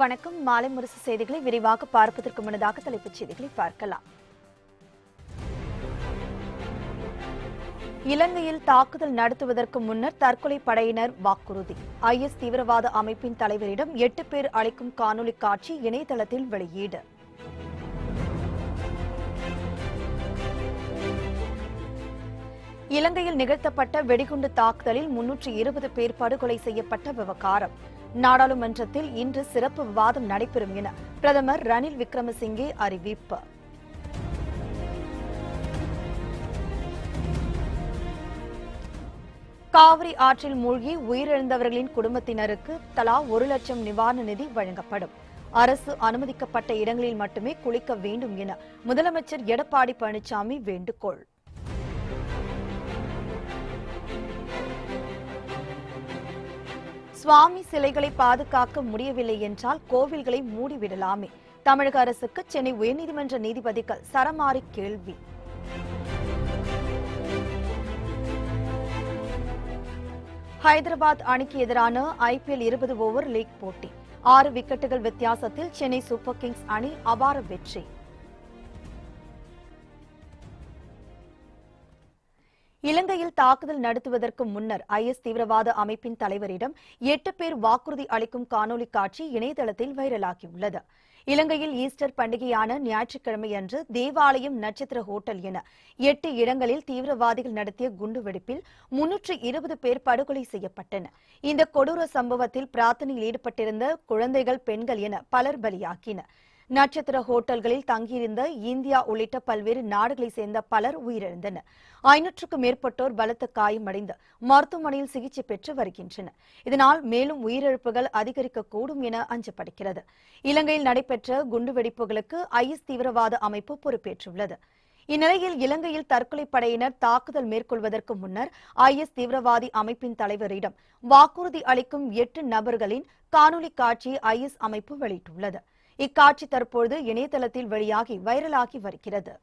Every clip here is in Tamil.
வணக்கம். மாலை முரசு செய்திகளை விரிவாக பார்ப்பதற்கு முன்னதாக தலைப்புச் செய்திகளை பார்க்கலாம். இலங்கையில் தாக்குதல் நடத்துவதற்கு முன்னர் தற்கொலை படையினர் வாக்குறுதி. IS தீவிரவாத அமைப்பின் தலைவரிடம் 8 பேர் அளிக்கும் காணொலி காட்சி இணையதளத்தில் வெளியீடு. இலங்கையில் நிகழ்த்தப்பட்ட வெடிகுண்டு தாக்குதலில் 320 பேர் படுகொலை செய்யப்பட்ட விவகாரம். நாடாளுமன்றத்தில் இன்று சிறப்பு விவாதம் நடைபெறும் என பிரதமர் ரணில் விக்ரமசிங்கே அறிவிப்பு. காவிரி ஆற்றில் மூழ்கி உயிரிழந்தவர்களின் குடும்பத்தினருக்கு தலா 1 லட்சம் நிவாரண நிதி வழங்கப்படும். அரசு அனுமதிக்கப்பட்ட இடங்களில் மட்டுமே குளிக்க வேண்டும் என முதலமைச்சர் எடப்பாடி பழனிசாமி வேண்டுகோள். சுவாமி சிலைகளை பாதுகாக்க முடியவில்லை என்றால் கோவில்களை மூடிவிடலாமே. தமிழக அரசுக்கு சென்னை உயர்நீதிமன்ற நீதிபதிகள் சரமாரி கேள்வி. ஹைதராபாத் அணிக்கு எதிரான IPL 20 ஓவர் லீக் போட்டி. 6 விக்கெட்டுகள் வித்தியாசத்தில் சென்னை சூப்பர் கிங்ஸ் அணி அபார வெற்றி. இலங்கையில் தாக்குதல் நடத்துவதற்கு முன்னர் IS தீவிரவாத அமைப்பின் தலைவரிடம் 8 பேர் வாக்குறுதி அளிக்கும் காணொலி காட்சி இணையதளத்தில் வைரலாகியுள்ளது. இலங்கையில் ஈஸ்டர் பண்டிகையான ஞாயிற்றுக்கிழமையன்று தேவாலயம், நட்சத்திர ஹோட்டல் என 8 இடங்களில் தீவிரவாதிகள் நடத்திய குண்டுவெடிப்பில் 320 பேர் படுகொலை செய்யப்பட்டனர். இந்த கொடூர சம்பவத்தில் பிரார்த்தனையில் ஈடுபட்டிருந்த குழந்தைகள், பெண்கள் என பலர் பலியாகினர். நட்சத்திர ஹோட்டல்களில் தங்கியிருந்த இந்தியா உள்ளிட்ட பல்வேறு நாடுகளைச் சேர்ந்த பலர் உயிரிழந்தனர். 500க்கும் மேற்பட்டோர் பலத்த காயமடைந்து மருத்துவமனையில் சிகிச்சை பெற்று வருகின்றனர். இதனால் மேலும் உயிரிழப்புகள் அதிகரிக்கக்கூடும் என அஞ்சப்படுகிறது. இலங்கையில் நடைபெற்ற குண்டுவெடிப்புகளுக்கு IS தீவிரவாத அமைப்பு பொறுப்பேற்றுள்ளது. இந்நிலையில் இலங்கையில் தற்கொலை படையினர் தாக்குதல் மேற்கொள்வதற்கு முன்னர் IS தீவிரவாதி அமைப்பின் தலைவரிடம் வாக்குறுதி அளிக்கும் 8 நபர்களின் காணொலி காட்சியை IS அமைப்பு வெளியிட்டுள்ளது. இக்காட்சி தற்போது இணையதளத்தில் வெளியாகி வைரலாகி வருகிறது.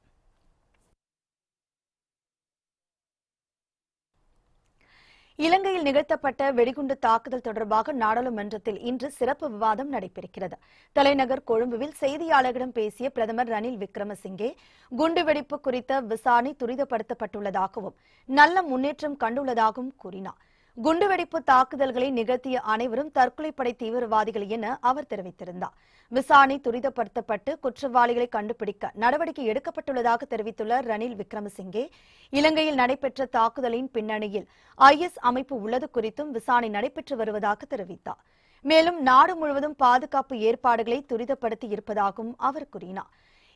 இலங்கையில் நிகழ்த்தப்பட்ட வெடிகுண்டு தாக்குதல் தொடர்பாக நாடாளுமன்றத்தில் இன்று சிறப்பு விவாதம் நடைபெறுகிறது. தலைநகர் கொழும்புவில் செய்தியாளர்களிடம் பேசிய பிரதமர் ரணில் விக்ரமசிங்கே, குண்டுவெடிப்பு குறித்த விசாரணை துரிதப்படுத்தப்பட்டுள்ளதாகவும் நல்ல முன்னேற்றம் கண்டுள்ளதாகவும் கூறினார். குண்டுவெடிப்பு தாக்குதல்களை நிகழ்த்திய அனைவரும் தற்கொலைப்படை தீவிரவாதிகள் என அவர் தெரிவித்திருந்தார். விசாரணை துரிதப்படுத்தப்பட்டு குற்றவாளிகளை கண்டுபிடிக்க நடவடிக்கை எடுக்கப்பட்டுள்ளதாக தெரிவித்துள்ள ரணில் விக்ரமசிங்கே, இலங்கையில் நடைபெற்ற தாக்குதலின் பின்னணியில் IS அமைப்பு உள்ளது குறித்தும் விசாரணை நடைபெற்று வருவதாக தெரிவித்தார். மேலும் நாடு முழுவதும் பாதுகாப்பு ஏற்பாடுகளை துரிதப்படுத்தி இருப்பதாகவும் அவர் கூறினார்.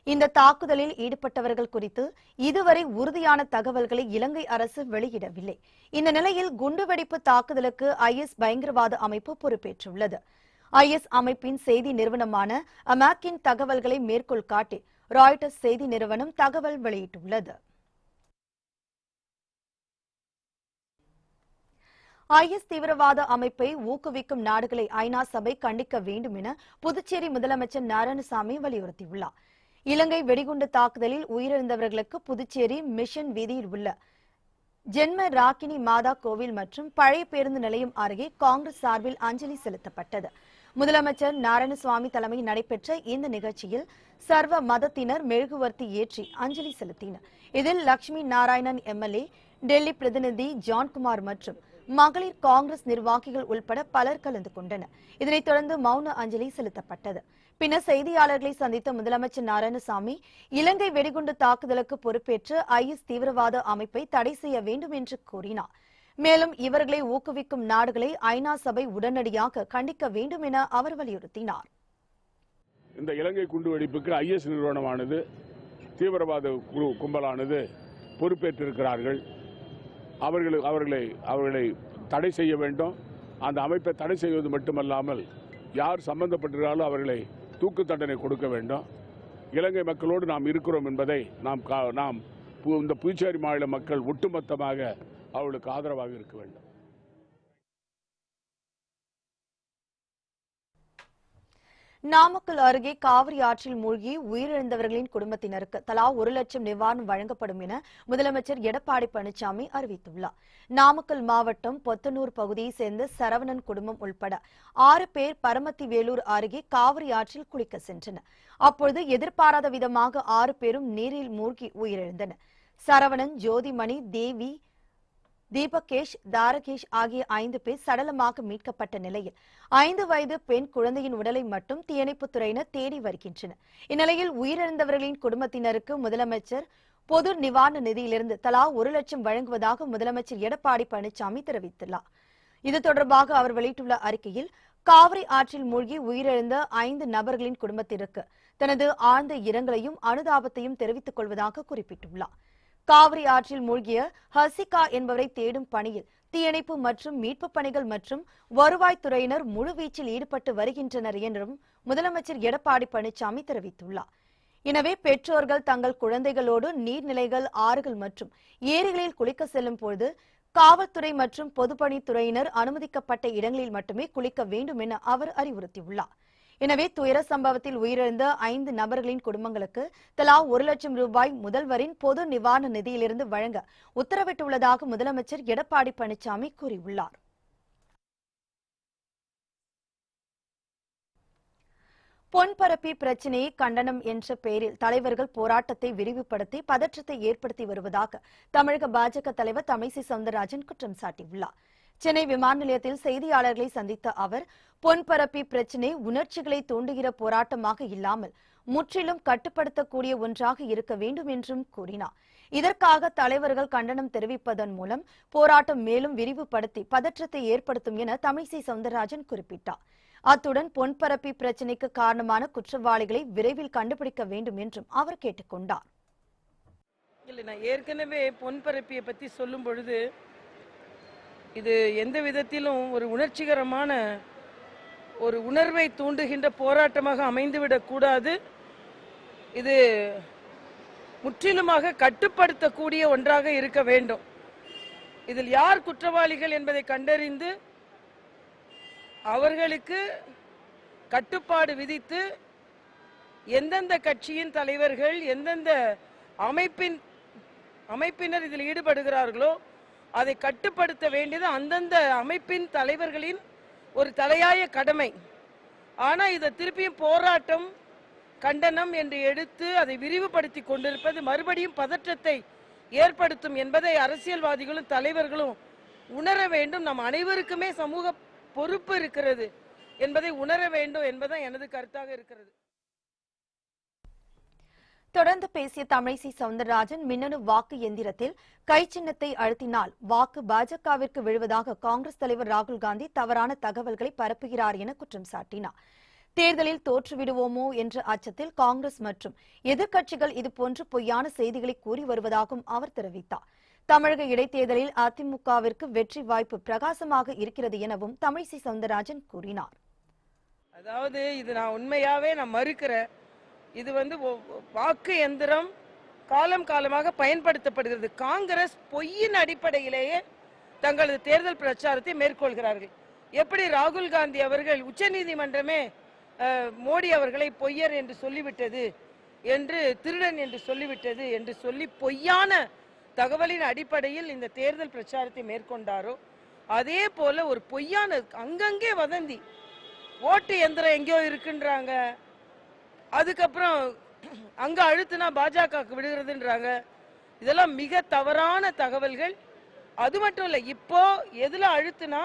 இந்த தாக்குதலில் ஈடுபட்டவர்கள் குறித்து இதுவரை உறுதியான தகவல்களை இலங்கை அரசு வெளியிடவில்லை. இந்த நிலையில் குண்டுவெடிப்பு தாக்குதலுக்கு IS பயங்கரவாத அமைப்பு பொறுப்பேற்றுள்ளது. IS அமைப்பின் செய்தி நிறுவனமான அமாக்கின் தகவல்களை மேற்கோள் காட்டி ராய்ட்டர்ஸ் செய்தி நிறுவனம் தகவல் வெளியிட்டுள்ளது. IS தீவிரவாத அமைப்பை ஊக்குவிக்கும் நாடுகளை ஐநா சபை கண்டிக்க வேண்டும் என புதுச்சேரி முதலமைச்சர் நாராயணசாமி வலியுறுத்தியுள்ளார். இலங்கை வெடிகுண்டு தாக்குதலில் உயிரிழந்தவர்களுக்கு புதுச்சேரி மிஷன் வீதியில் உள்ள ஜென்ம ராக்கினி மாதா கோவில் மற்றும் பழைய பேருந்து நிலையம் அருகே காங்கிரஸ் சார்பில் அஞ்சலி செலுத்தப்பட்டது. முதலமைச்சர் நாராயணசுவாமி தலைமையில் நடைபெற்ற இந்த நிகழ்ச்சியில் சர்வ மதத்தினர் மெழுகுவர்த்தி ஏற்றி அஞ்சலி செலுத்தினர். இதில் லட்சுமி நாராயணன் MLA, டெல்லி பிரதிநிதி ஜான்குமார் மற்றும் மகளிர் காங்கிரஸ் நிர்வாகிகள் உள்பட பலர் கலந்து கொண்டனர். இதனைத் தொடர்ந்து மௌன அஞ்சலி செலுத்தப்பட்டது. பின்னர் செய்தியாளர்களை சந்தித்த முதலமைச்சர் நாராயணசாமி, இலங்கை வெடிகுண்டு தாக்குதலுக்கு பொறுப்பேற்று IS தீவிரவாத அமைப்பை தடை செய்ய வேண்டும் என்று கூறினார். மேலும் இவர்களை ஊக்குவிக்கும் நாடுகளை ஐநா சபை உடனடியாக கண்டிக்க வேண்டும் என அவர் வலியுறுத்தினார். இந்த இலங்கை குண்டுவெடிப்புக்கு IS நிறுவனமானது, தீவிரவாத கும்பலானது பொறுப்பேற்றிருக்கிறார்கள். அவர்களை தடை செய்ய வேண்டும். அந்த அமைப்பை தடை செய்வது மட்டுமல்லாமல் யார் சம்பந்தப்பட்டிருந்தாலும் அவர்களை தூக்கு தண்டனை கொடுக்க வேண்டும். இலங்கை மக்களோடு நாம் இருக்கிறோம் என்பதை நாம் இந்த புதுச்சேரி மாநில மக்கள் ஒட்டுமொத்தமாக அவர்களுக்கு ஆதரவாக இருக்க வேண்டும். நாமக்கல் அருகே காவிரி ஆற்றில் மூழ்கி உயிரிழந்தவர்களின் குடும்பத்தினருக்கு தலா 1 லட்சம் நிவாரணம் வழங்கப்படும் என முதலமைச்சர் எடப்பாடி பழனிசாமி அறிவித்துள்ளார். நாமக்கல் மாவட்டம் பொத்தனூர் பகுதியைச் சேர்ந்த சரவணன் குடும்பம் உள்பட 6 பேர் பரமத்தி வேலூர் அருகே காவிரி ஆற்றில் குளிக்க சென்றனர். அப்பொழுது எதிர்பாராத விதமாக 6 பேரும் நீரில் மூழ்கி உயிரிழந்தனர். சரவணன், ஜோதிமணி, தேவி, தீபகேஷ், தாரகேஷ் ஆகிய 5 பேர் சடலமாக மீட்கப்பட்ட நிலையில் 5 வயது பெண் குழந்தையின் உடலை மட்டும் தீயணைப்புத் துறையினர் தேடி வருகின்றனர். இந்நிலையில் உயிரிழந்தவர்களின் குடும்பத்தினருக்கு முதலமைச்சர் பொது நிவாரண நிதியிலிருந்து தலா 1 லட்சம் வழங்குவதாக முதலமைச்சர் எடப்பாடி பழனிசாமி தெரிவித்துள்ளார். இது தொடர்பாக அவர் வெளியிட்டுள்ள அறிக்கையில், காவிரி ஆற்றில் மூழ்கி உயிரிழந்த 5 நபர்களின் குடும்பத்திற்கு தனது ஆழ்ந்த இரங்கலையும் அனுதாபத்தையும் தெரிவித்துக் கொள்வதாக குறிப்பிட்டுள்ளார். காவிரி ஆற்றில் மூழ்கிய ஹசிகா என்பவரை தேடும் பணியில் தீயணைப்பு மற்றும் மீட்புப் பணிகள் மற்றும் வருவாய்த்துறையினர் முழுவீச்சில் ஈடுபட்டு வருகின்றனர் என்றும் முதலமைச்சர் எடப்பாடி பழனிசாமி தெரிவித்துள்ளார். எனவே பெற்றோர்கள் தங்கள் குழந்தைகளோடு நீர்நிலைகள், ஆறுகள் மற்றும் ஏரிகளில் குளிக்க செல்லும் போது காவல்துறை மற்றும் பொதுப்பணித்துறையினர் அனுமதிக்கப்பட்ட இடங்களில் மட்டுமே குளிக்க வேண்டும் என அவர் அறிவுறுத்தியுள்ளார். எனவே துயர சம்பவத்தில் உயிரிழந்த 5 நபர்களின் குடும்பங்களுக்கு தலா 1 லட்சம் ரூபாய் முதல்வரின் பொது நிவாரண நிதியிலிருந்து வழங்க உத்தரவிட்டுள்ளதாக முதலமைச்சர் எடப்பாடி பழனிசாமி கூறியுள்ளார். பொன்பரப்பி பிரச்சினையை கண்டனம் என்ற பெயரில் தலைவர்கள் போராட்டத்தை விரிவுபடுத்தி பதற்றத்தை ஏற்படுத்தி வருவதாக தமிழக பாஜக தலைவர் தமிழிசை சவுந்தரராஜன் குற்றம் சாட்டியுள்ளார். சென்னை விமான நிலையத்தில் செய்தியாளர்களை சந்தித்த அவர், பொன்பரப்பி பிரச்சினை உணர்ச்சிகளை தூண்டுகிற போராட்டமாக இல்லாமல் முற்றிலும் கட்டுப்படுத்தக்கூடிய ஒன்றாக இருக்க வேண்டும் என்றும் கூறினார். இதற்காக தலைவர்கள் கண்டனம் தெரிவிப்பதன் மூலம் போராட்டம் மேலும் விரிவுபடுத்தி பதற்றத்தை ஏற்படுத்தும் என தமிழிசை சவுந்தரராஜன் குறிப்பிட்டார். அத்துடன் பொன்பரப்பி பிரச்சினைக்கு காரணமான குற்றவாளிகளை விரைவில் கண்டுபிடிக்க வேண்டும் என்றும் அவர் கேட்டுக் கொண்டார். நான் ஏற்கனவே பொன்பரப்பியை பற்றி சொல்லும் பொழுது, இது எந்த விதத்திலும் ஒரு உணர்ச்சிகரமான ஒரு உணர்வை தூண்டுகின்ற போராட்டமாக அமைந்துவிடக் கூடாது. இது முற்றிலுமாக கட்டுப்படுத்தக்கூடிய ஒன்றாக இருக்க வேண்டும். இதில் யார் குற்றவாளிகள் என்பதை கண்டறிந்து அவர்களுக்கு கட்டுப்பாடு விதித்து எந்தெந்த கட்சியின் தலைவர்கள், எந்தெந்த அமைப்பினர் இதில் ஈடுபடுகிறார்களோ அதை கட்டுப்படுத்த வேண்டியது அந்தந்த அமைப்பின் தலைவர்களின் ஒரு தலையாய கடமை. ஆனால் இதை திருப்பியும் போராட்டம், கண்டனம் என்று எடுத்து அதை விரிவுபடுத்தி கொண்டிருப்பது மறுபடியும் பதற்றத்தை ஏற்படுத்தும் என்பதை அரசியல்வாதிகளும் தலைவர்களும் உணர வேண்டும். நம் அனைவருக்குமே சமூக பொறுப்பு இருக்கிறது என்பதை உணர வேண்டும் என்பதுதான் எனது கருத்தாக இருக்கிறது. தொடர்ந்து பேசிய தமிழிசை சவுந்தரராஜன், மின்னணு வாக்கு எந்திரத்தில் கை சின்னத்தை அழுத்தினால் வாக்கு பாஜகவிற்கு விழுவதாக காங்கிரஸ் தலைவர் ராகுல் காந்தி தவறான தகவல்களை பரப்புகிறார் என குற்றம் சாட்டினார். தேர்தலில் தோற்றுவிடுவோமோ என்ற அச்சத்தில் காங்கிரஸ் மற்றும் எதிர்க்கட்சிகள் இதுபோன்ற பொய்யான செய்திகளை கூறி வருவதாகவும் அவர் தெரிவித்தார். தமிழக இடைத்தேர்தலில் அதிமுகவிற்கு வெற்றி வாய்ப்பு பிரகாசமாக இருக்கிறது எனவும் தமிழிசை சவுந்தரராஜன் கூறினார். அதாவது இது நான் உண்மையாவே மறுக்கிறேன். இது வாக்கு எந்திரம் காலம் காலமாக பயன்படுத்தப்படுகிறது. காங்கிரஸ் பொய்யின் அடிப்படையிலேயே தங்களது தேர்தல் பிரச்சாரத்தை மேற்கொள்கிறார்கள். எப்படி ராகுல் காந்தி அவர்கள் உச்சநீதிமன்றமே மோடி அவர்களை பொய்யர் என்று சொல்லிவிட்டது, என்று திருடன் என்று சொல்லிவிட்டது என்று சொல்லி பொய்யான தகவலின் அடிப்படையில் இந்த தேர்தல் பிரச்சாரத்தை மேற்கொண்டாரோ, அதே போல ஒரு பொய்யான அங்கங்கே வதந்தி, ஓட்டு எந்திரம் எங்கேயோ இருக்குன்றாங்க, அதுக்கப்புறம் அங்க அழுத்தினா பாஜகவுக்கு விடுகிறதுன்றாங்க. இதெல்லாம் மிக தவறான தகவல்கள். அது மட்டும் இல்லை, இப்போ எதுல அழுத்தினா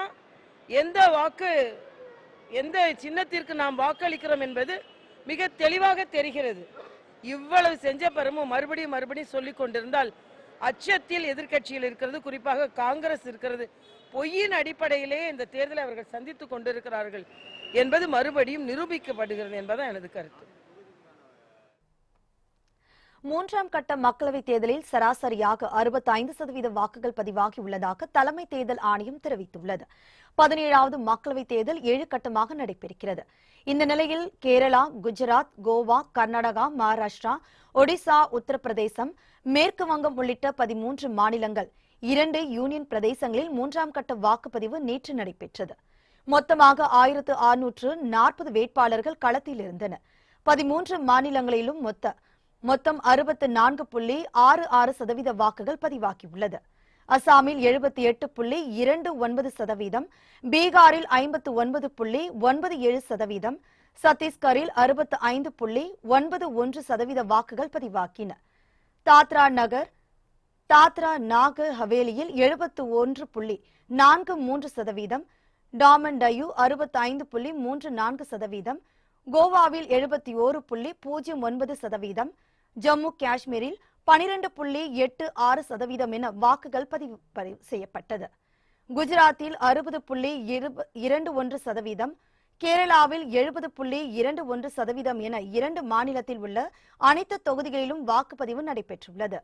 எந்த சின்னத்திற்கு நாம் வாக்களிக்கிறோம் என்பது மிக தெளிவாக தெரிகிறது. இவ்வளவு செஞ்ச பிறமும் மறுபடியும் சொல்லிக் கொண்டிருந்தால் அச்சத்தில் எதிர்க்கட்சியில் இருக்கிறது, குறிப்பாக காங்கிரஸ் இருக்கிறது. பொய்யின் அடிப்படையிலே இந்த தேர்தலை அவர்கள் சந்தித்துக் கொண்டிருக்கிறார்கள் என்பது மறுபடியும் நிரூபிக்கப்படுகிறது என்பதுதான் எனது கருத்து. 3ஆம் கட்ட மக்களவைத் தேர்தலில் சராசரியாக 65% வாக்குகள் பதிவாகியுள்ளதாக தலைமை தேர்தல் ஆணையம் தெரிவித்துள்ளது. 17வது மக்களவைத் தேர்தல் 7 கட்டமாக நடைபெறுகிறது. இந்த நிலையில் கேரளா, குஜராத், கோவா, கர்நாடகா, மகாராஷ்டிரா, ஒடிசா, உத்தரப்பிரதேசம், மேற்கு வங்கம் உள்ளிட்ட 13 மாநிலங்கள், 2 யூனியன் பிரதேசங்களில் 3ஆம் கட்ட வாக்குப்பதிவு நேற்று நடைபெற்றது. மொத்தமாக 1640 வேட்பாளர்கள் களத்தில் இருந்தனர். 13 மாநிலங்களிலும் மொத்தம் 64.66% வாக்குகள் பதிவாகியுள்ளது. அசாமில் 78.29%, பீகாரில் 59.97%, சத்தீஸ்கரில் 65.91% வாக்குகள் பதிவாகின. தாத்ரா நாகர் ஹவேலியில் 71.43%, டாமன் டையூ 65.34%, கோவாவில் 71.09%, ஜம்மு காஷ்மீரில் 12.86% என வாக்குகள் பதிவு செய்யப்பட்டது. குஜராத்தில் 60.21%, கேரளாவில் 70.21% என 2 மாநிலத்தில் உள்ள அனைத்து தொகுதிகளிலும் வாக்குப்பதிவு நடைபெற்றுள்ளது.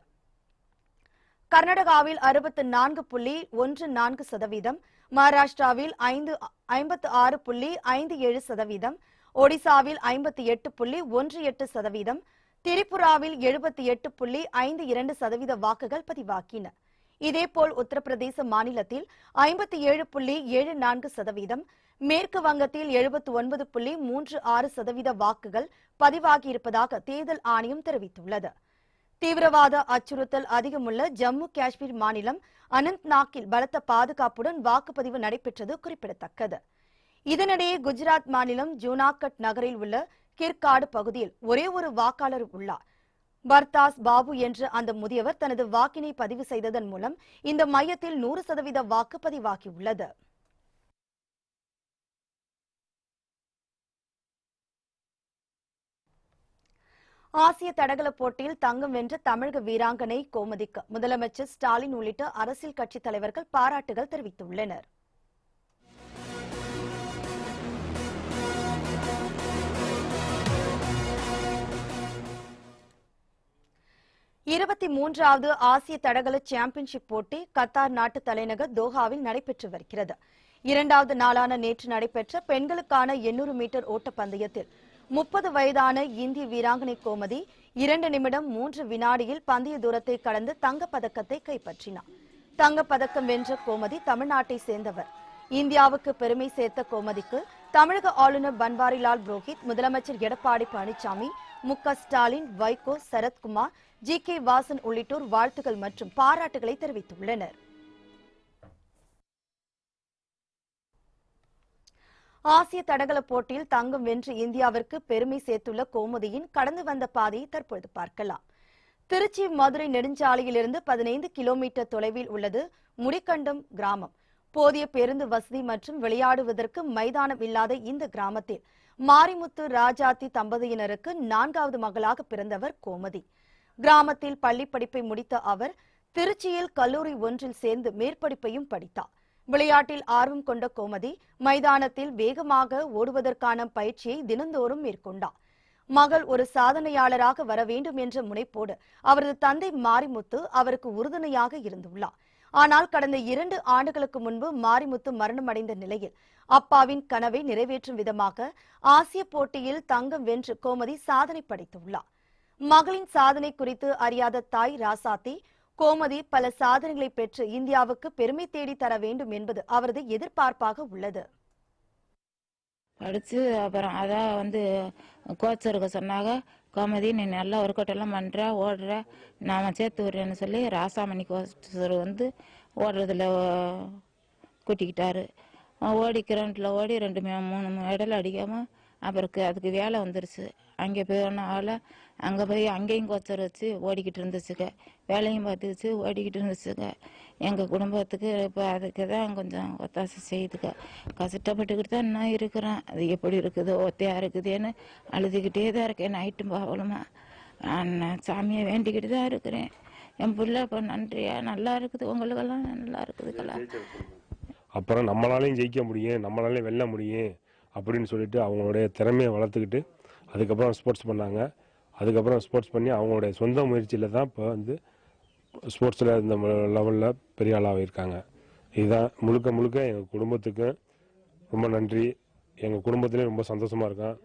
கர்நாடகாவில் 64.14%, மகாராஷ்டிராவில் 56.57%, ஒடிசாவில் 58.18%, திரிபுராவில் 78.52% வாக்குகள் பதிவாகின. இதேபோல் உத்தரப்பிரதேச மாநிலத்தில் 57.74%, மேற்கு வங்கத்தில் 79.36% வாக்குகள் பதிவாகியிருப்பதாக தேர்தல் ஆணையம் தெரிவித்துள்ளது. தீவிரவாத அச்சுறுத்தல் அதிகமுள்ள ஜம்மு காஷ்மீர் மாநிலம் அனந்த்நாக்கில் பலத்த பாதுகாப்புடன் வாக்குப்பதிவு நடைபெற்றது குறிப்பிடத்தக்கது. இதனிடையே குஜராத் மாநிலம் ஜூனாகட் நகரில் உள்ள கிர்காடு பகுதியில் ஒரே ஒரு வாக்காளர் உள்ளார். பர்தாஸ் பாபு என்ற அந்த முதியவர் தனது வாக்கினை பதிவு செய்ததன் மூலம் இந்த மையத்தில் 100% வாக்கு பதிவாகியுள்ளது. ஆசிய தடகள போட்டியில் தங்கம் வென்ற தமிழக வீராங்கனை கோமதிக்கு முதலமைச்சர் ஸ்டாலின் உள்ளிட்ட அரசியல் கட்சித் தலைவர்கள் பாராட்டுகள் தெரிவித்துள்ளனர். இருபத்தி ஆசிய தடகள சாம்பியன்ஷிப் போட்டி கத்தார் நாட்டு தலைநகர் தோஹாவில் நடைபெற்று வருகிறது. 2வது நாளான நேற்று நடைபெற்ற பெண்களுக்கான 800 மீட்டர் ஓட்டப்பந்தயத்தில் 30 வயதான இந்திய வீராங்கனை கோமதி 2 நிமிடம் 3 வினாடியில் பந்தய தூரத்தை கடந்து தங்கப்பதக்கத்தை கைப்பற்றினார். தங்கப்பதக்கம் வென்ற கோமதி தமிழ்நாட்டை சேர்ந்தவர். இந்தியாவுக்கு பெருமை சேர்த்த கோமதிக்கு தமிழக ஆளுநர் பன்வாரிலால் புரோஹித், முதலமைச்சர் எடப்பாடி பழனிசாமி, மு.க. ஸ்டாலின், வைகோ, சரத்குமார், ஜி.கே. வாசன் உள்ளிட்டோர் வாழ்த்துக்கள் மற்றும் பாராட்டுகளை தெரிவித்துள்ளனர். ஆசிய தடகள போட்டியில் தங்கம் வென்று இந்தியாவிற்கு பெருமை சேர்த்துள்ள கோமதியின் கடந்து வந்த பாதையை தற்பொழுது பார்க்கலாம். திருச்சி மதுரை நெடுஞ்சாலையிலிருந்து 15 கிலோமீட்டர் தொலைவில் உள்ளது முடிக்கண்டம் கிராமம். போதிய பேருந்து வசதி மற்றும் விளையாடுவதற்கு மைதானம் இல்லாத இந்த கிராமத்தில் மாரிமுத்து ராஜாத்தி தம்பதியினருக்கு 4வது மகளாக பிறந்தவர் கோமதி. கிராமத்தில் பள்ளி படிப்பை முடித்த அவர் திருச்சியில் கல்லூரி ஒன்றில் சேர்ந்து மேற்படிப்பையும் படித்தார். விளையாட்டில் ஆர்வம் கொண்ட கோமதி மைதானத்தில் வேகமாக ஓடுவதற்கான பயிற்சியை தினந்தோறும் மேற்கொண்டார். மகள் ஒரு சாதனையாளராக வர வேண்டும் என்ற முனைப்போடு அவரது தந்தை மாரிமுத்து அவருக்கு உறுதுணையாக இருந்துள்ளார். ஆனால் கடந்த 2 ஆண்டுகளுக்கு முன்பு மாரிமுத்து மரணமடைந்த நிலையில் அப்பாவின் கனவை நிறைவேற்றும் விதமாக ஆசிய போட்டியில் தங்கம் வென்று கோமதி சாதனை படைத்துள்ளார். மகளின் சாதனை குறித்து அறியாத தாய் ராசாத்தி கோமதி பல சாதனைகளை பெற்று இந்தியாவுக்கு பெருமை தேடி தர வேண்டும் என்பது அவரது எதிர்பார்ப்பாக உள்ளது. படித்து அப்புறம் அதான் கோச்சருக்கு சொன்னாங்க, கோமதி நீ நல்லா ஒர்க் அவுட் எல்லாம் பண்ணுற, ஓடுற, நான் சேர்த்து விடுறேன்னு சொல்லி ராசாமணி கோச்சர் ஓடுறதுல கூட்டிக்கிட்டாரு. ஓடி கிரௌண்டில் ஓடி 2-3 மெடல் அடிக்காமல் அப்புறம் அதுக்கு வேலை வந்துருச்சு. அங்கே போனால அங்கே போய் அங்கேயும் கோச்சர் வச்சு ஓடிக்கிட்டு இருந்துச்சுங்க, வேலையும் பார்த்துக்கிச்சு ஓடிக்கிட்டு இருந்துச்சுங்க. எங்கள் குடும்பத்துக்கு இப்போ அதுக்கு தான் கொஞ்சம் ஒத்தாசை செய்யுதுங்க. கஷ்டப்பட்டுக்கிட்டு தான் இன்னும் இருக்கிறேன். அது எப்படி இருக்குது ஒத்தையாக இருக்குதுன்னு அழுதுகிட்டே தான் இருக்கேன். நைட்டும் பகலுமா நான் சாமியை வேண்டிக்கிட்டு தான் இருக்கிறேன். என் பிள்ளை இப்போ நன்றியா நல்லா இருக்குது, உங்களுக்கெல்லாம் நல்லா இருக்குதுங்களா. அப்புறம் நம்மளாலையும் ஜெயிக்க முடியும், நம்மளாலையும் வெல்ல முடியும் அப்படின்னு சொல்லிட்டு அவங்களுடைய திறமையை வளர்த்துக்கிட்டு அதுக்கப்புறம் ஸ்போர்ட்ஸ் பண்ணாங்க. அதுக்கப்புறம் ஸ்போர்ட்ஸ் பண்ணி அவங்களுடைய சொந்த முயற்சியில் தான் இப்போ ஸ்போர்ட்ஸில் இந்த லெவலில் பெரிய ஆளாக இருக்காங்க. இதுதான் முழுக்க எங்கள் குடும்பத்துக்கு ரொம்ப நன்றி. எங்கள் குடும்பத்துலேயும் ரொம்ப சந்தோஷமாக இருக்கேன்.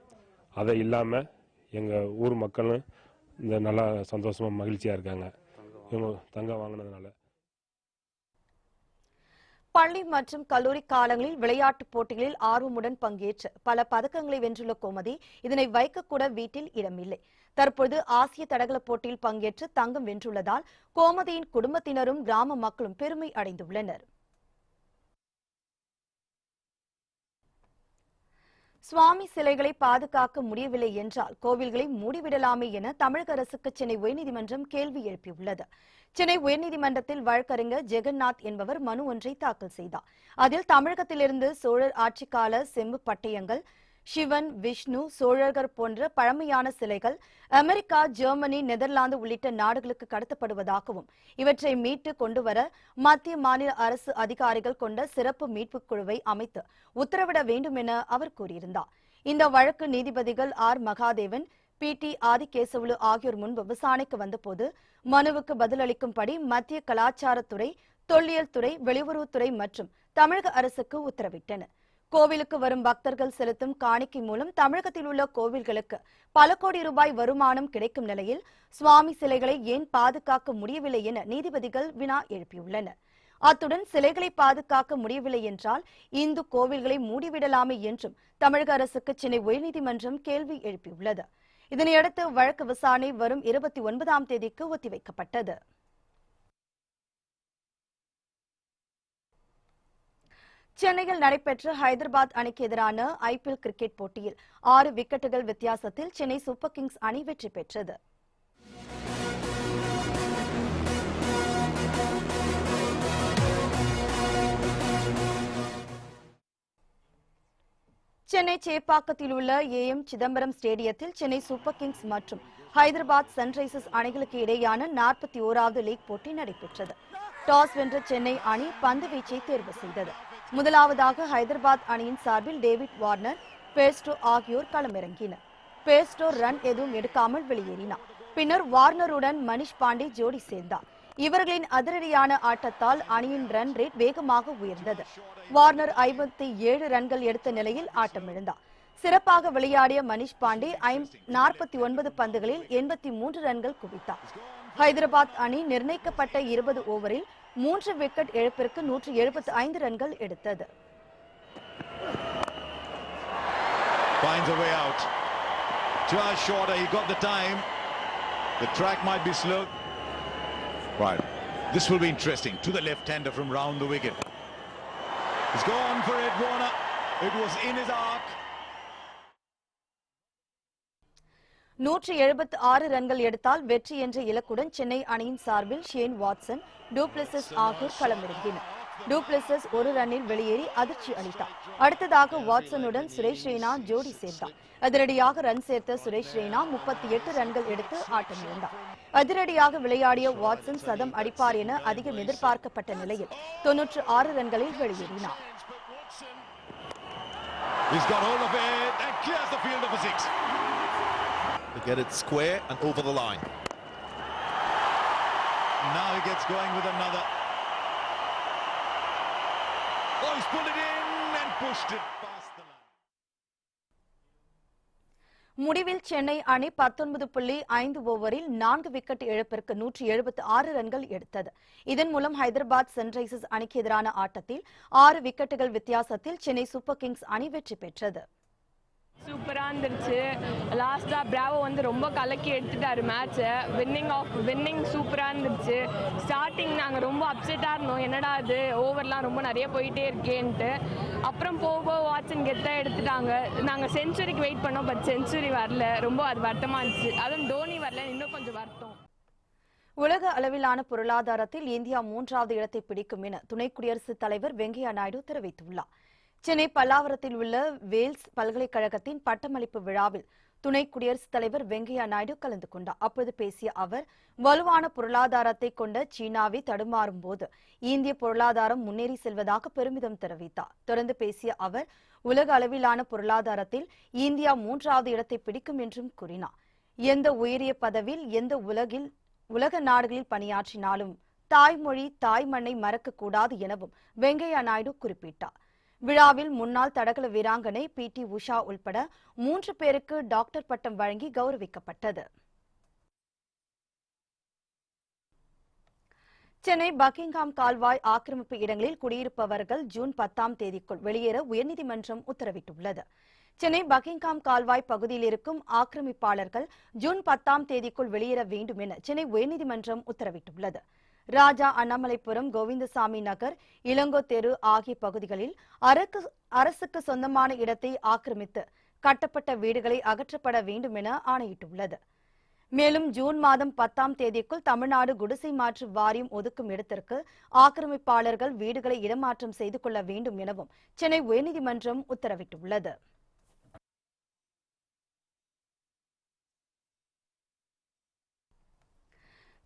அதை இல்லாமல் எங்கள் ஊர் மக்களும் இந்த நல்லா சந்தோஷமாக மகிழ்ச்சியாக இருக்காங்க இவங்க தங்கம் வாங்கினதுனால. பள்ளி மற்றும் கல்லூரி காலங்களில் விளையாட்டுப் போட்டிகளில் ஆர்வமுடன் பங்கேற்று பல பதக்கங்களை வென்றுள்ள கோமதி இதனை வைக்கக்கூட வீட்டில் இடமில்லை. தற்போது ஆசிய தடகள போட்டியில் பங்கேற்று தங்கம் வென்றுள்ளதால் கோமதியின் குடும்பத்தினரும் கிராம மக்களும் பெருமை அடைந்துள்ளனர். சுவாமி சிலைகளை பாதுகாக்க முடியவில்லை என்றால் கோவில்களை மூடிவிடலாமே என தமிழக அரசுக்கு சென்னை உயர்நீதிமன்றம் கேள்வி எழுப்பியுள்ளது. சென்னை உயர்நீதிமன்றத்தில் வழக்கறிஞர் ஜெகநாத் என்பவர் மனு ஒன்றை தாக்கல் செய்தார். அதில் தமிழகத்திலிருந்து சோழர் ஆட்சிக்கால செம்பு பட்டயங்கள், சிவன், விஷ்ணு, சோழர்கள் போன்ற பழமையான சிலைகள் அமெரிக்கா, ஜெர்மனி, நெதர்லாந்து உள்ளிட்ட நாடுகளுக்கு கடத்தப்படுவதாகவும் இவற்றை மீட்டு கொண்டுவர மத்திய மாநில அரசு அதிகாரிகள் கொண்ட சிறப்பு மீட்புக் குழுவை அமைத்து உத்தரவிட வேண்டும் என அவர் கூறியிருந்தார். இந்த வழக்கு நீதிபதிகள் ஆர் மகாதேவன், PT ஆதிகேசவலு ஆகியோர் முன்பு விசாரணைக்கு வந்தபோது மனுவுக்கு பதிலளிக்கும்படி மத்திய கலாச்சாரத்துறை, தொல்லியல் துறை, வெளியுறவுத்துறை மற்றும் தமிழக அரசுக்கு உத்தரவிட்டனர். கோவிலுக்கு வரும் பக்தர்கள் செலுத்தும் காணிக்கை மூலம் தமிழகத்தில் உள்ள கோவில்களுக்கு பல கோடி ரூபாய் வருமானம் கிடைக்கும் நிலையில் சுவாமி சிலைகளை ஏன் பாதுகாக்க முடியவில்லை என நீதிபதிகள் வினா எழுப்பியுள்ளனர். அத்துடன் சிலைகளை பாதுகாக்க முடியவில்லை என்றால் இந்து கோவில்களை மூடிவிடலாமே என்றும் தமிழக அரசுக்கு சென்னை உயர்நீதிமன்றம் கேள்வி எழுப்பியுள்ளது. இதனையடுத்து வழக்கு விசாரணை வரும் 29ஆம் தேதிக்கு ஒத்திவைக்கப்பட்டது. சென்னையில் நடைபெற்ற ஹைதராபாத் அணிக்கு எதிரான IPL கிரிக்கெட் போட்டியில் 6 விக்கெட்டுகள் வித்தியாசத்தில் சென்னை சூப்பர் கிங்ஸ் அணி வெற்றி பெற்றது. சென்னை சேப்பாக்கத்தில் உள்ள AM சிதம்பரம் ஸ்டேடியத்தில் சென்னை சூப்பர் கிங்ஸ் மற்றும் ஹைதராபாத் சன்ரைசர்ஸ் அணிகளுக்கு இடையேயான 41வது லீக் போட்டி நடைபெற்றது. டாஸ் வென்ற சென்னை அணி பந்து வீச்சை தேர்வு செய்தது. முதலாவதாக ஹைதராபாத் அணியின் சார்பில் டேவிட் வார்னர், பேஸ்டோ ஆகியோர் களமிறங்கினர். பேஸ்டோ ரன் எதுவும் எடுக்காமல் வெளியேறினார். பின்னர் வார்னருடன் மனிஷ் பாண்டே ஜோடி சேர்ந்தார். இவர்களின் அதிரடியான ஆட்டத்தால் அணியின் ரன் ரேட் வேகமாக உயர்ந்தது. வார்னர் 57 ரன்கள் எடுத்த நிலையில் ஆட்டமிழந்தார். சிறப்பாக விளையாடிய மனிஷ் பாண்டே 49 பந்துகளில் 83 ரன்கள் குவித்தார். ஹைதராபாத் அணி நிர்ணயிக்கப்பட்ட 20 ஓவரில் 3 விக்கெட் இழப்பிற்கு 175 ரன்கள் எடுத்தது. Finds a way out. Just shorter, he got the time. The track might be slow. Right. This will be interesting. To the left-hander from round the wicket. He's gone for it, Warner. It was in his arc. 176 ரன்கள் எடுத்தால் வெற்றி என்ற இலக்குடன் சென்னை அணியின் சார்பில் ஷேன் வாட்சன், டூப்ளசிஸ் ஆகியோர் களமிறங்கினர். டூப்ளசிஸ் ஒரு ரன்னில் வெளியேறி அதிர்ச்சி அளித்தார். அடுத்ததாக வாட்சனுடன் சுரேஷ் ரெய்னா ஜோடி சேர்த்தார். அதிரடியாக ரன் சேர்த்த சுரேஷ் ரெய்னா 38 ரன்கள் எடுத்து ஆட்டமிழந்தார். அதிரடியாக விளையாடிய வாட்சன் சதம் அடிப்பார் என அதிகம் எதிர்பார்க்கப்பட்ட நிலையில் 96 ரன்களில் வெளியேறினார். He's got hold of it and clears the field of a 6. To get it square and over the line. Now he gets going with another. Oh, he's pulled it in and pushed it past the line. முடிவில் சென்னை அணி 19.5 ஓவரில் 4 விக்கெட் இழப்பிற்கு 176 ரன்கள் எடுத்தது. இதன் மூலம் ஹைதராபாத் சன்ரைசர்ஸ் அணிக்கு எதிரான ஆட்டத்தில் 6 விக்கெட்டுகள் வித்தியாசத்தில் சென்னை சூப்பர் கிங்ஸ் அணி வெற்றி பெற்றது. சூப்பராக இருந்துருச்சு. லாஸ்ட்டாக பிராவோ வந்து ரொம்ப கலக்கி எடுத்துட்டாரு மேட்சை. வின்னிங் சூப்பராக இருந்துச்சு. ஸ்டார்டிங் நாங்கள் ரொம்ப அப்செட்டாக இருந்தோம், என்னடா அது ஓவர்லாம் ரொம்ப நிறைய போயிட்டே இருக்கேன்ட்டு. அப்புறம் போக வாட்சன் கெத்தாக எடுத்துட்டாங்க. நாங்கள் செஞ்சுரிக்கு வெயிட் பண்ணோம், பட் செஞ்சுரி வரல. ரொம்ப அது வருத்தமாக இருந்துச்சு. அதுவும் டோனி வரல, இன்னும் கொஞ்சம் வருத்தம். உலக அளவிலான பொருளாதாரத்தில் இந்தியா 3வது இடத்தை பிடிக்கும் என துணை குடியரசுத் தலைவர் வெங்கையா நாயுடு தெரிவித்துள்ளார். சென்னை பல்லாவரத்தில் உள்ள வேல்ஸ் பல்கலைக்கழகத்தின் பட்டமளிப்பு விழாவில் துணை குடியரசுத் தலைவர் வெங்கையா நாயுடு கலந்து கொண்டார். அப்போது பேசிய அவர், வலுவான பொருளாதாரத்தை கொண்ட சீனாவை தடுமாறும் போது இந்திய பொருளாதாரம் முன்னேறி செல்வதாக பெருமிதம் தெரிவித்தார். தொடர்ந்து பேசிய அவர், உலக அளவிலான பொருளாதாரத்தில் இந்தியா 3வது இடத்தை பிடிக்கும் என்றும் கூறினார். எந்த உயரிய பதவியில் எந்த உலக நாடுகளில் பணியாற்றினாலும் தாய்மொழி தாய்மண்ணை மறக்கக்கூடாது எனவும் வெங்கையா நாயுடு குறிப்பிட்டார். விழாவில் முன்னாள் தடகள வீராங்கனை PT உஷா உள்பட 3 பேருக்கு டாக்டர் பட்டம் வழங்கி கௌரவிக்கப்பட்டது. சென்னை பக்கிங்ஹாம் கால்வாய் ஆக்கிரமிப்பு இடங்களில் குடியிருப்பவர்கள் ஜூன் 10ஆம் தேதிக்குள் வெளியேற உயர்நீதிமன்றம் உத்தரவிட்டுள்ளது. சென்னை பக்கிங்ஹாம் கால்வாய் பகுதியில் இருக்கும் ஆக்கிரமிப்பாளர்கள் ஜூன் 10ஆம் தேதிக்குள் வெளியேற வேண்டும் என சென்னை உயர்நீதிமன்றம் உத்தரவிட்டுள்ளது. ராஜா அண்ணாமலைபுரம், கோவிந்தசாமி நகர், இளங்கோ தெரு ஆகிய பகுதிகளில் அரசுக்கு சொந்தமான இடத்தை ஆக்கிரமித்து கட்டப்பட்ட வீடுகளை அகற்றப்பட வேண்டும் என ஆணையிட்டுள்ளது. மேலும் ஜூன் மாதம் 10ஆம் தேதிக்குள் தமிழ்நாடு குடிசை மாற்று வாரியம் ஒதுக்கும் இடத்திற்கு ஆக்கிரமிப்பாளர்கள் வீடுகளை இடமாற்றம் செய்து கொள்ள வேண்டும் எனவும் சென்னை உயர்நீதிமன்றம் உத்தரவிட்டுள்ளது.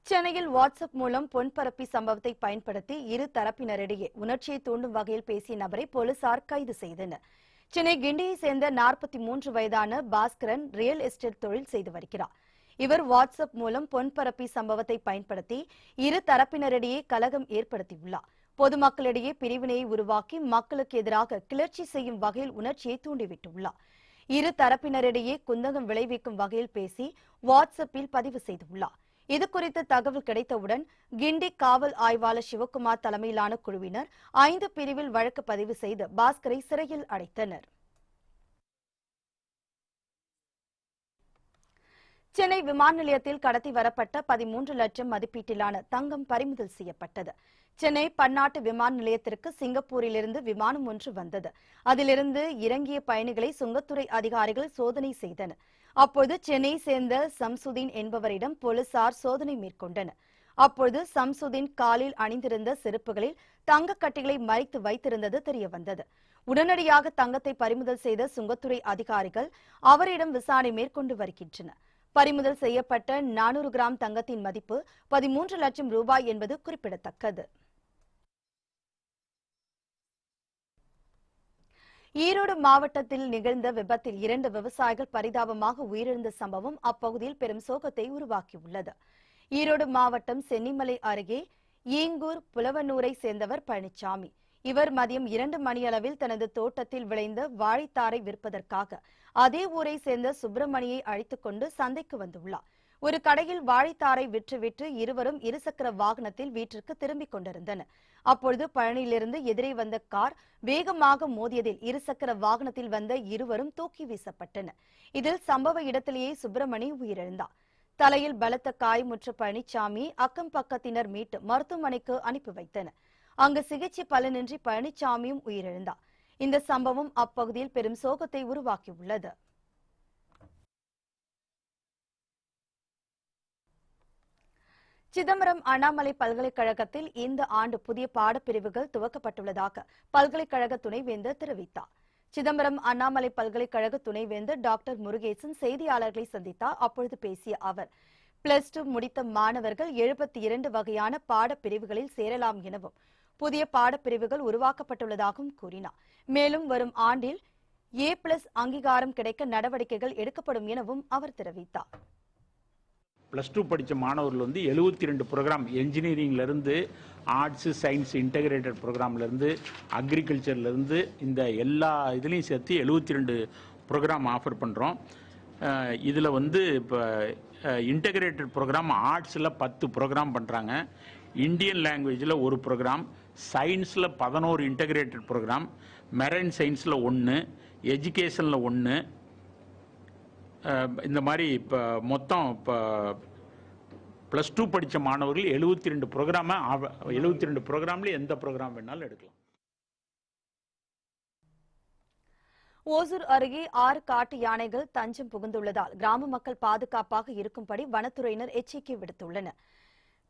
சென்னையில் வாட்ஸ்அப் மூலம் பொன்பரப்பி சம்பவத்தை பயன்படுத்தி இரு தரப்பினரிடையே உணர்ச்சியை தூண்டும் வகையில் பேசிய நபரை போலீசார் கைது செய்தனர். சென்னை கிண்டியை சேர்ந்த 43 வயதான பாஸ்கரன் ரியல் எஸ்டேட் தொழில் செய்து வருகிறார். இவர் வாட்ஸ்அப் மூலம் பொன்பரப்பி சம்பவத்தை பயன்படுத்தி இரு தரப்பினரிடையே கலகம் ஏற்படுத்தியுள்ளார். பொதுமக்களிடையே பிரிவினையை உருவாக்கி மக்களுக்கு எதிராக கிளர்ச்சி செய்யும் வகையில் உணர்ச்சியை தூண்டிவிட்டுள்ளார். இரு தரப்பினரிடையே குந்தகம் விளைவிக்கும் வகையில் பேசி வாட்ஸ்அப்பில் பதிவு செய்துள்ளார். இதுகுறித்து தகவல் கிடைத்தவுடன் கிண்டி காவல் ஆய்வாளர் சிவக்குமார் தலைமையிலான குழுவினர் 5 பிரிவில் வழக்கு பதிவு செய்து பாஸ்கரை சிறையில் அடைத்தனர். சென்னை விமான நிலையத்தில் கடத்தி வரப்பட்ட 13 லட்சம் மதிப்பீட்டிலான தங்கம் பறிமுதல் செய்யப்பட்டது. சென்னை பன்னாட்டு விமான நிலையத்திற்கு சிங்கப்பூரிலிருந்து விமானம் ஒன்று வந்தது. அதிலிருந்து இறங்கிய பயணிகளை சுங்கத்துறை அதிகாரிகள் சோதனை செய்தனர். அப்போது சென்னை சேர்ந்த சம்சுதீன் என்பவரிடம் போலீசார் சோதனை மேற்கொண்டனர். அப்போது சம்சுதீன் காலில் அணிந்திருந்த செருப்புகளில் தங்கக்கட்டிகளை மறைத்து வைத்திருந்தது தெரியவந்தது. உடனடியாக தங்கத்தை பறிமுதல் செய்த சுங்கத்துறை அதிகாரிகள் அவரிடம் விசாரணை மேற்கொண்டு வருகின்றனர். பறிமுதல் செய்யப்பட்ட 400 கிராம் தங்கத்தின் மதிப்பு 13 லட்சம் ரூபாய் என்பது குறிப்பிடத்தக்கது. ஈரோடு மாவட்டத்தில் நிகழ்ந்த விபத்தில் 2 விவசாயிகள் பரிதாபமாக உயிரிழந்த சம்பவம் அப்பகுதியில் பெரும் சோகத்தை உருவாக்கியுள்ளது. ஈரோடு மாவட்டம் சென்னிமலை அருகே ஈங்கூர் புலவனூரை சேர்ந்தவர் பழனிசாமி. இவர் மதியம் 2 மணியளவில் தனது தோட்டத்தில் விளைந்த வாழைத்தாரை விற்பதற்காக அதே ஊரை சேர்ந்த சுப்பிரமணியை அழைத்துக் கொண்டு சந்தைக்கு வந்துள்ளார். ஒரு கடையில் வாழைத்தாரை விற்றுவிட்டு இருவரும் இருசக்கர வாகனத்தில் வீட்டிற்கு திரும்பிக் கொண்டிருந்தனர். அப்பொழுது பழனியிலிருந்து எதிரே வந்த கார் வேகமாக மோதியதில் இருசக்கர வாகனத்தில் வந்த இருவரும் தூக்கி வீசப்பட்டனர். இதில் சம்பவ இடத்திலேயே சுப்பிரமணி உயிரிழந்தார். தலையில் பலத்த காயமுற்ற பழனிசாமி அக்கம் பக்கத்தினர் மீட்டு மருத்துவமனைக்கு அனுப்பி வைத்தனர். அங்கு சிகிச்சை பலனின்றி பழனிசாமியும் உயிரிழந்தார். இந்த சம்பவம் அப்பகுதியில் பெரும் சோகத்தை உருவாக்கியுள்ளது. சிதம்பரம் அண்ணாமலை பல்கலைக்கழகத்தில் இந்த ஆண்டு புதிய பாடப்பிரிவுகள் துவக்கப்பட்டுள்ளதாக பல்கலைக்கழக துணைவேந்தர் தெரிவித்தார். சிதம்பரம் அண்ணாமலை பல்கலைக்கழக துணைவேந்தர் டாக்டர் முருகேசன் செய்தியாளர்களை சந்தித்தார். அப்பொழுது பேசிய அவர், +2 முடித்த மாணவர்கள் 72 வகையான பாடப்பிரிவுகளில் சேரலாம் எனவும் புதிய பாடப்பிரிவுகள் உருவாக்கப்பட்டுள்ளதாகவும் கூறினார். மேலும் வரும் ஆண்டில் A+ அங்கீகாரம் கிடைக்க நடவடிக்கைகள் எடுக்கப்படும் எனவும் அவர் தெரிவித்தார். +2 படித்த மாணவர்கள் வந்து 72 ப்ரோக்ராம், என்ஜினியரிங்லேருந்து ஆர்ட்ஸு சயின்ஸ் இன்டகிரேட்டட் ப்ரோக்ராம்லேருந்து அக்ரிகல்ச்சர்லேருந்து இந்த எல்லா இதுலேயும் சேர்த்து 72 ப்ரோக்ராம் ஆஃபர் பண்ணுறோம். இதில் வந்து இப்போ இன்டகிரேட்டட் ப்ரோக்ராம் ஆர்ட்ஸில் 10 ப்ரோக்ராம் பண்ணுறாங்க, இந்தியன் லாங்குவேஜில் 1 ப்ரோக்ராம், சயின்ஸில் 11 இன்டகிரேட்டட் ப்ரோக்ராம், மெரைன் சயின்ஸில் 1, எஜுகேஷனில் 1, இந்த மாதிரி இப்போ மொத்தம் இப்போ +2 படித்த மாணவர்கள் 72 ப்ரோக்ராமை 72 ப்ரோக்ராமில் எந்த ப்ரோக்ராம் வேணாலும் எடுக்கலாம். ஓசூர் அருகே 6 காட்டு யானைகள் தஞ்சம் புகுந்துள்ளதால் கிராம மக்கள் பாதுகாப்பாக இருக்கும்படி வனத்துறையினர் எச்சரிக்கை விடுத்துள்ளனர்.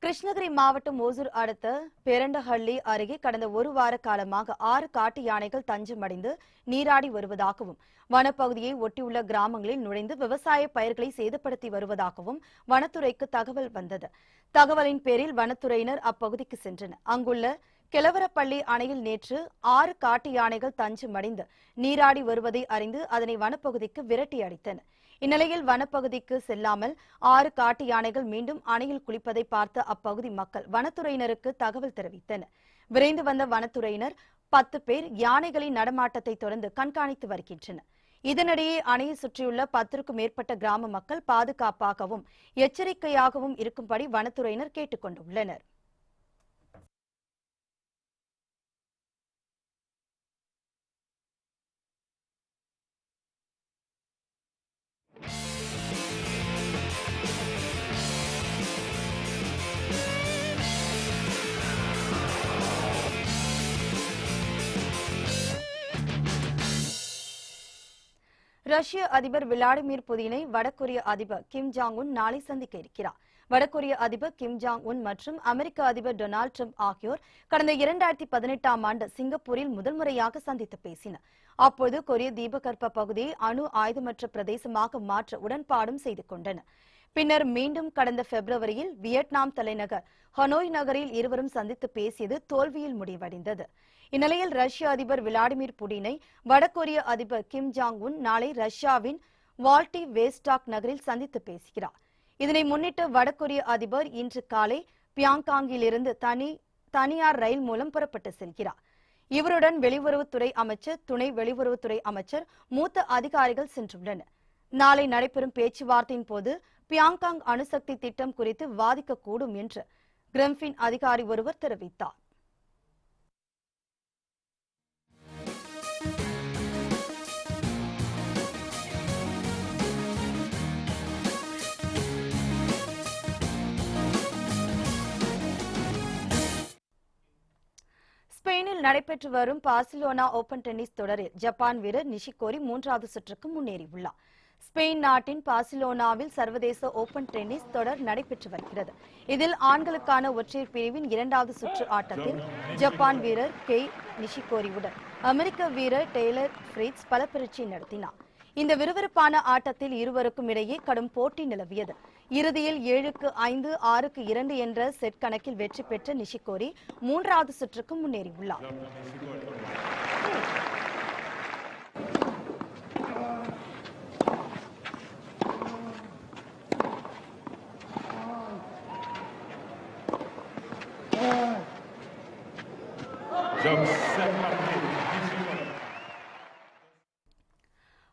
கிருஷ்ணகிரி மாவட்டம் ஓசூர் அடுத்த பேரண்டஹள்ளி அருகே கடந்த 1 வார காலமாக 6 காட்டு யானைகள் தஞ்சமடைந்து நீராடி வருவதாகவும் வனப்பகுதியை ஒட்டியுள்ள கிராமங்களில் நுழைந்து விவசாய பயிர்களை சேதப்படுத்தி வருவதாகவும் வனத்துறைக்கு தகவல் வந்தது. தகவலின் பேரில் வனத்துறையினர் அப்பகுதிக்கு சென்றனர். அங்குள்ள கிழவரப்பள்ளி அணையில் நேற்று 6 காட்டு யானைகள் தஞ்சமடைந்து நீராடி வருவதை அறிந்து அதனை வனப்பகுதிக்கு விரட்டி அடித்தனர். இந்நிலையில் வனப்பகுதிக்கு செல்லாமல் 6 காட்டு யானைகள் மீண்டும் அணையில் குளிப்பதை பார்த்த அப்பகுதி மக்கள் வனத்துறையினருக்கு தகவல் தெரிவித்தனர். விரைந்து வந்த வனத்துறையினர் 10 பேர் யானைகளின் நடமாட்டத்தை தொடர்ந்து கண்காணித்து வருகின்றனர். இதனிடையே அணையை சுற்றியுள்ள 10க்கும் மேற்பட்ட கிராம மக்கள் பாதுகாப்பாகவும் எச்சரிக்கையாகவும் இருக்கும்படி வனத்துறையினர் கேட்டுக் கொண்டுள்ளனர். ரஷ்ய அதிபர் விளாடிமிர் புதினை வடகொரிய அதிபர் கிம் ஜாங் உன் நாளை சந்திக்க இருக்கிறார். வடகொரிய அதிபர் கிம் ஜாங் உன் மற்றும் அமெரிக்க அதிபர் டொனால்டு டிரம்ப் ஆகியோர் கடந்த 2018ஆம் ஆண்டு சிங்கப்பூரில் முதல் முறையாக சந்தித்து பேசினர். அப்போது கொரிய தீபகற்ப பகுதியை அணு ஆயுதமற்ற பிரதேசமாக மாற்ற உடன்பாடும் செய்து கொண்டனர். பின்னர் மீண்டும் கடந்த பிப்ரவரியில் வியட்நாம் தலைநகர் ஹனோய் நகரில் இருவரும் சந்தித்து பேசியது தோல்வியில் முடிவடைந்தது. இந்நிலையில் ரஷ்ய அதிபர் விளாடிமிர் புடினை வடகொரிய அதிபர் கிம் ஜாங் உன் நாளை ரஷ்யாவின் வால்டி வேஸ்டாக் நகரில் சந்தித்து பேசுகிறார். இதனை முன்னிட்டு வடகொரிய அதிபர் இன்று காலை பியாங்காங்கிலிருந்து தனியார் ரயில் மூலம் புறப்பட்டு செல்கிறார். இவருடன் வெளியுறவுத்துறை அமைச்சர், துணை வெளியுறவுத்துறை அமைச்சர், மூத்த அதிகாரிகள் சென்றுள்ளனர். நாளை நடைபெறும் பேச்சுவார்த்தையின் போது பியாங்காங் அணுசக்தி திட்டம் குறித்து விவாதிக்கக்கூடும் என்று கிரெம்ளின் அதிகாரி ஒருவர் தெரிவித்தார். ஸ்பெயினில் நடைபெற்று வரும் பார்சிலோனா ஓபன் டென்னிஸ் தொடரில் ஜப்பான் வீரர் நிஷிகோரி 3வது சுற்றுக்கு முன்னேறியுள்ளார். ஸ்பெயின் நாட்டின் பார்சிலோனாவில் சர்வதேச ஓபன் டென்னிஸ் தொடர் நடைபெற்று வருகிறது. இதில் ஆண்களுக்கான ஒற்றையர் பிரிவின் 2வது சுற்று ஆட்டத்தில் ஜப்பான் வீரர் கெய் நிஷிகோரியுடன் அமெரிக்க வீரர் டெய்லர் ஃப்ரிட்ஸ் பல பரீட்சை நடத்தினார். இந்த விறுவிறுப்பான ஆட்டத்தில் இருவருக்கும் இடையே கடும் போட்டி நிலவியது. இறுதியில் 7-5, 6-2 என்ற செட் கணக்கில் வெற்றி பெற்ற நிஷிகோரி 3வது சுற்றுக்கு முன்னேறியுள்ளார்.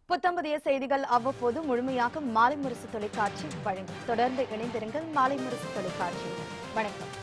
புத்தம்பதிய செய்திகள் அவ்வப்போது முழுமையாக மாலை முரசு தொலைக்காட்சி வழங்கும். தொடர்ந்து இணைந்திருங்கள் மாலை முரசு தொலைக்காட்சி. வணக்கம்.